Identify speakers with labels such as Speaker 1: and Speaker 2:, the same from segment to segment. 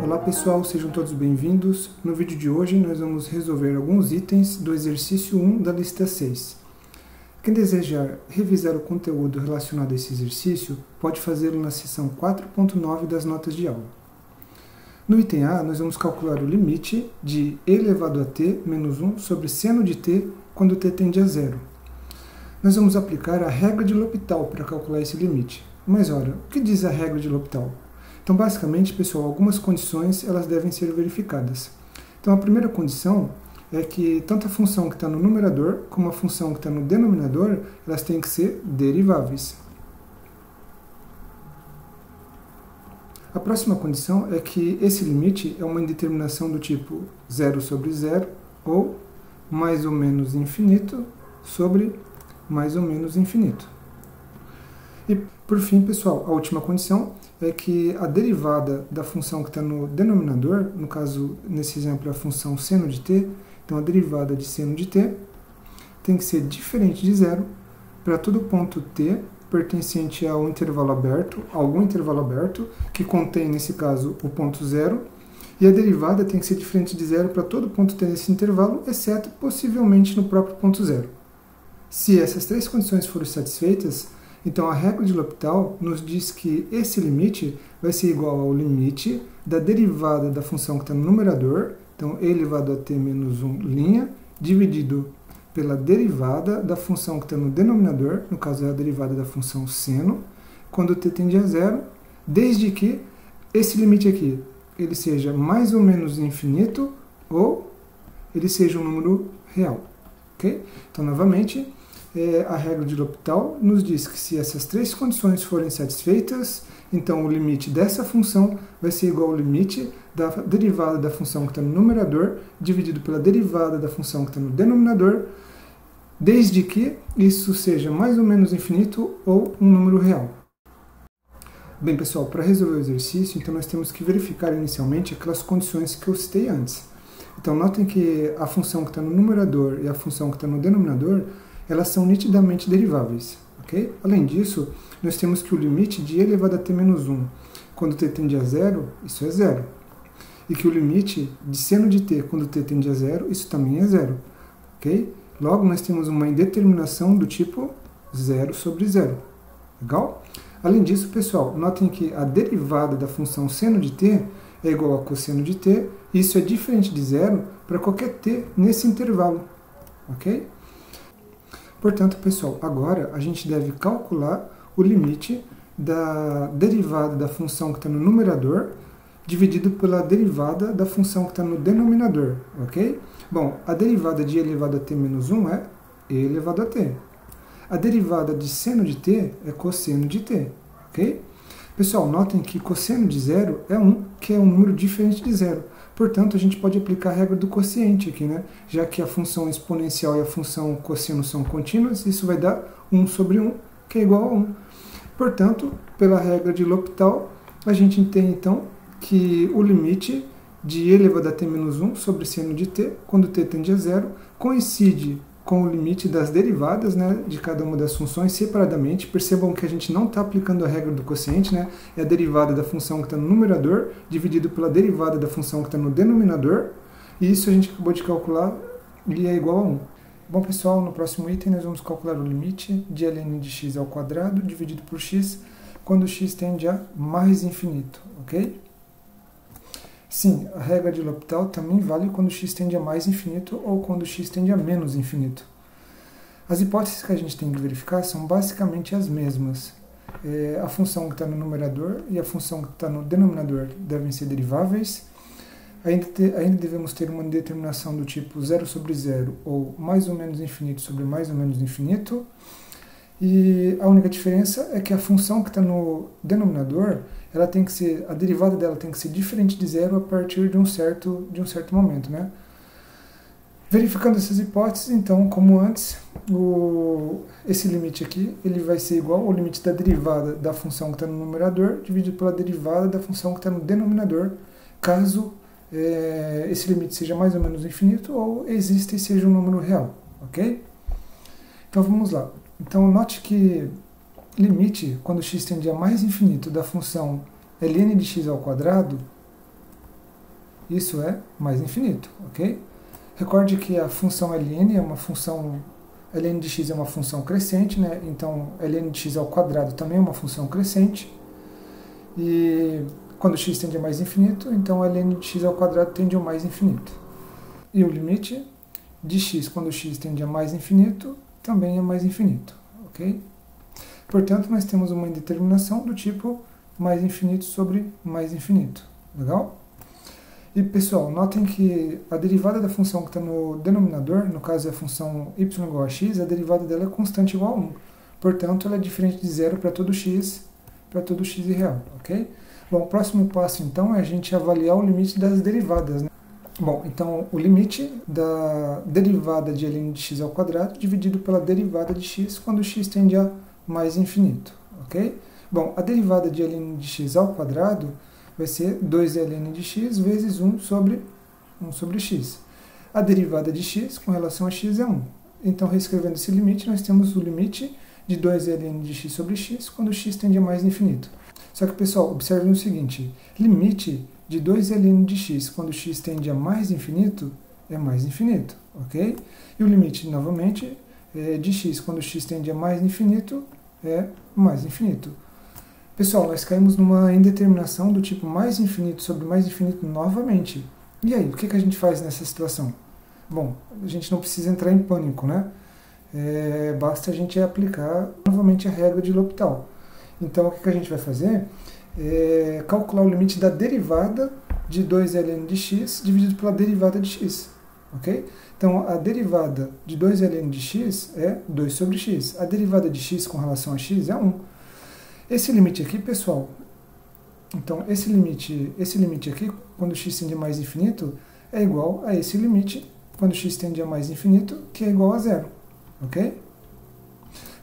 Speaker 1: Olá pessoal, sejam todos bem-vindos. No vídeo de hoje nós vamos resolver alguns itens do exercício 1 da lista 6. Quem desejar revisar o conteúdo relacionado a esse exercício pode fazê-lo na seção 4.9 das notas de aula. No item A, nós vamos calcular o limite de e elevado a t menos 1 sobre seno de t quando t tende a zero. Nós vamos aplicar a regra de L'Hopital para calcular esse limite. Mas ora, o que diz a regra de L'Hopital? Então, basicamente, pessoal, algumas condições elas devem ser verificadas. Então, a primeira condição é que tanto a função que está no numerador como a função que está no denominador, elas têm que ser deriváveis. A próxima condição é que esse limite é uma indeterminação do tipo 0 sobre 0 ou mais ou menos infinito sobre mais ou menos infinito. E, por fim, pessoal, a última condição é que a derivada da função que está no denominador, no caso, nesse exemplo, a função seno de t, então a derivada de seno de t tem que ser diferente de zero para todo ponto t pertencente a um intervalo aberto, algum intervalo aberto, que contém, nesse caso, o ponto zero, e a derivada tem que ser diferente de zero para todo ponto t nesse intervalo, exceto, possivelmente, no próprio ponto zero. Se essas três condições forem satisfeitas, então a regra de L'Hopital nos diz que esse limite vai ser igual ao limite da derivada da função que está no numerador, então e elevado a t menos 1', dividido pela derivada da função que está no denominador, no caso é a derivada da função seno, quando t tende a zero, desde que esse limite aqui ele seja mais ou menos infinito ou ele seja um número real. Okay? Então, novamente, a regra de L'Hopital nos diz que se essas três condições forem satisfeitas, então o limite dessa função vai ser igual ao limite da derivada da função que está no numerador, dividido pela derivada da função que está no denominador, desde que isso seja mais ou menos infinito ou um número real. Bem, pessoal, para resolver o exercício, então nós temos que verificar inicialmente aquelas condições que eu citei antes. Então, notem que a função que está no numerador e a função que está no denominador, elas são nitidamente deriváveis. Okay? Além disso, nós temos que o limite de e elevado a t menos 1, quando t tende a zero, isso é zero. E que o limite de seno de t, quando t tende a zero, isso também é zero. Okay? Logo, nós temos uma indeterminação do tipo 0 sobre 0. Legal? Além disso, pessoal, notem que a derivada da função seno de t é igual a cosseno de t, e isso é diferente de zero para qualquer t nesse intervalo. Ok? Portanto, pessoal, agora a gente deve calcular o limite da derivada da função que está no numerador dividido pela derivada da função que está no denominador, ok? Bom, a derivada de e elevado a t menos 1 é e elevado a t. A derivada de seno de t é cosseno de t, ok? Pessoal, notem que cosseno de zero é 1, que é um número diferente de zero. Portanto, a gente pode aplicar a regra do quociente aqui, né? Já que a função exponencial e a função cosseno são contínuas, isso vai dar 1 sobre 1, que é igual a 1. Portanto, pela regra de L'Hopital, a gente tem, então, que o limite de e elevado a t menos 1 sobre seno de t, quando t tende a zero, coincide com o limite das derivadas, né, de cada uma das funções separadamente. Percebam que a gente não está aplicando a regra do quociente, né? É a derivada da função que está no numerador dividido pela derivada da função que está no denominador, e isso a gente acabou de calcular e é igual a 1. Bom, pessoal, no próximo item nós vamos calcular o limite de ln de x ao quadrado dividido por x quando x tende a mais infinito, ok? Sim, a regra de L'Hopital também vale quando x tende a mais infinito ou quando x tende a menos infinito. As hipóteses que a gente tem que verificar são basicamente as mesmas. A função que está no numerador e a função que está no denominador devem ser deriváveis. Ainda devemos ter uma determinação do tipo 0 sobre 0 ou mais ou menos infinito sobre mais ou menos infinito. E a única diferença é que a função que está no denominador, ela tem que ser, a derivada dela tem que ser diferente de zero a partir de um certo momento, né? Verificando essas hipóteses, então, como antes, esse limite aqui ele vai ser igual ao limite da derivada da função que está no numerador dividido pela derivada da função que está no denominador, caso esse limite seja mais ou menos infinito ou exista e seja um número real, ok? Então vamos lá. Então note que limite, quando x tende a mais infinito da função ln de x ao quadrado, isso é mais infinito, ok? Recorde que a função ln é uma função, ln de x é uma função crescente, né? Então ln de x ao quadrado também é uma função crescente. E quando x tende a mais infinito, então ln de x ao quadrado tende ao mais infinito. E o limite de x quando x tende a mais infinito também é mais infinito, ok? Portanto, nós temos uma indeterminação do tipo mais infinito sobre mais infinito. Legal? E, pessoal, notem que a derivada da função que está no denominador, no caso é a função y igual a x, a derivada dela é constante igual a 1. Portanto, ela é diferente de zero para todo x irreal, ok? Bom, o próximo passo, então, é a gente avaliar o limite das derivadas, né? Bom, então, o limite da derivada de ln de x ao quadrado dividido pela derivada de x quando x tende a mais infinito, ok? Bom, a derivada de ln de x ao quadrado vai ser 2ln de x vezes 1 sobre x. A derivada de x com relação a x é 1. Então, reescrevendo esse limite, nós temos o limite de 2ln de x sobre x quando x tende a mais infinito. Só que, pessoal, observem o seguinte, limite de 2ln de x quando x tende a mais infinito é mais infinito, ok? E o limite, novamente, de x quando x tende a mais infinito é mais infinito. Pessoal, nós caímos numa indeterminação do tipo mais infinito sobre mais infinito novamente. E aí, o que a gente faz nessa situação? Bom, a gente não precisa entrar em pânico, né? Basta a gente aplicar novamente a regra de L'Hopital. Então, o que a gente vai fazer? Calcular o limite da derivada de 2ln de x dividido pela derivada de x, ok? Então, a derivada de 2ln de x é 2 sobre x. A derivada de x com relação a x é 1. Esse limite aqui, pessoal, então esse limite aqui, quando x tende a mais infinito, é igual a esse limite, quando x tende a mais infinito, que é igual a zero, ok?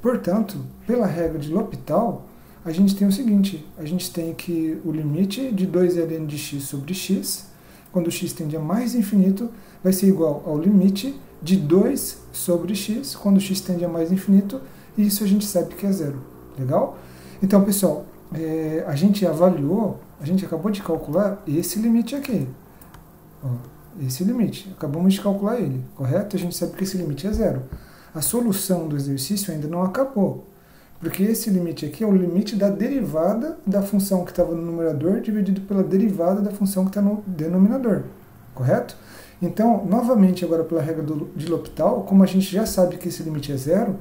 Speaker 1: Portanto, pela regra de L'Hopital, a gente tem o seguinte, a gente tem que o limite de 2ln de x sobre x, quando x tende a mais infinito, vai ser igual ao limite de 2 sobre x, quando x tende a mais infinito, e isso a gente sabe que é zero. Legal? Então, pessoal, a gente avaliou, a gente acabou de calcular esse limite aqui. Ó, esse limite, acabamos de calcular ele, correto? A gente sabe que esse limite é zero. A solução do exercício ainda não acabou, porque esse limite aqui é o limite da derivada da função que estava no numerador dividido pela derivada da função que está no denominador, correto? Então, novamente, agora pela regra de L'Hopital, como a gente já sabe que esse limite é zero,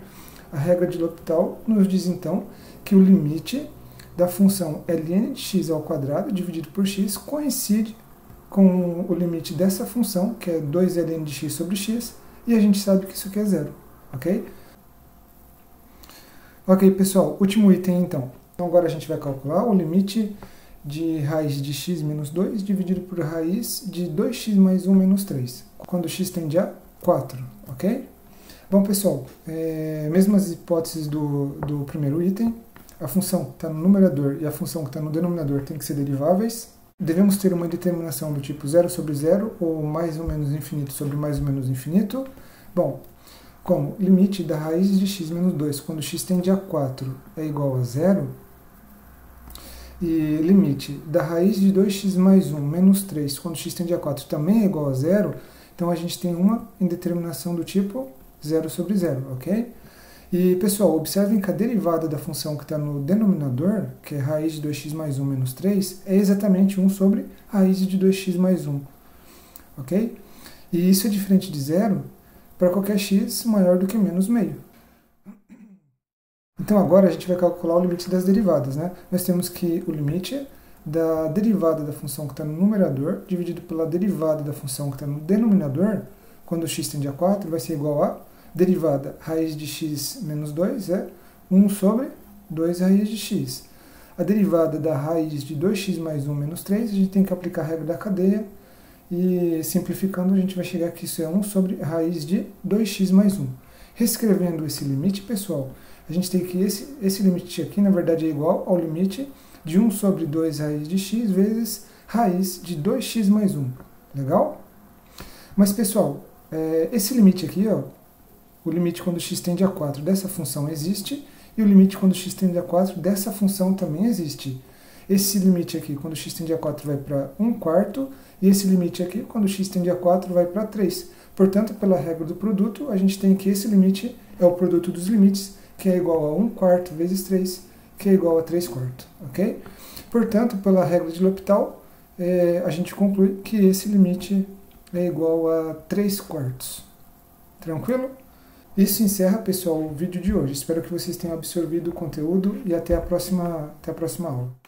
Speaker 1: a regra de L'Hopital nos diz, então, que o limite da função ln de x ao quadrado dividido por x coincide com o limite dessa função, que é 2ln de x sobre x, e a gente sabe que isso aqui é zero, ok? Ok, pessoal, último item então. Então agora a gente vai calcular o limite de raiz de x menos 2 dividido por raiz de 2x mais 1 menos 3, quando x tende a 4, ok? Bom, pessoal, mesmas hipóteses do primeiro item, a função que está no numerador e a função que está no denominador têm que ser deriváveis. Devemos ter uma determinação do tipo 0 sobre 0 ou mais ou menos infinito sobre mais ou menos infinito. Bom, como limite da raiz de x menos 2 quando x tende a 4 é igual a 0, e limite da raiz de 2x mais 1 menos 3 quando x tende a 4 também é igual a 0, então a gente tem uma indeterminação do tipo 0 sobre 0, ok? E, pessoal, observem que a derivada da função que está no denominador, que é raiz de 2x mais 1 menos 3, é exatamente 1 sobre raiz de 2x mais 1, ok? E isso é diferente de 0 para qualquer x maior do que menos meio. Então, agora a gente vai calcular o limite das derivadas, né? Nós temos que o limite da derivada da função que está no numerador dividido pela derivada da função que está no denominador, quando x tende a 4, vai ser igual a derivada raiz de x menos 2 é 1 sobre 2 raiz de x. A derivada da raiz de 2x mais 1 menos 3, a gente tem que aplicar a regra da cadeia, e simplificando a gente vai chegar que isso é 1 sobre raiz de 2x mais 1. Reescrevendo esse limite, pessoal, a gente tem que esse limite aqui, na verdade, é igual ao limite de 1 sobre 2 raiz de x vezes raiz de 2x mais 1. Legal? Mas, pessoal, esse limite aqui, ó, o limite quando x tende a 4 dessa função existe, e o limite quando x tende a 4 dessa função também existe. esse limite aqui, quando x tende a 4, vai para 1/4, e esse limite aqui, quando x tende a 4, vai para 3. Portanto, pela regra do produto, a gente tem que esse limite é o produto dos limites, que é igual a 1/4 vezes 3, que é igual a 3/4, ok? Portanto, pela regra de L'Hopital, a gente conclui que esse limite é igual a 3/4. Tranquilo? Isso encerra, pessoal, o vídeo de hoje. Espero que vocês tenham absorvido o conteúdo e até a próxima aula.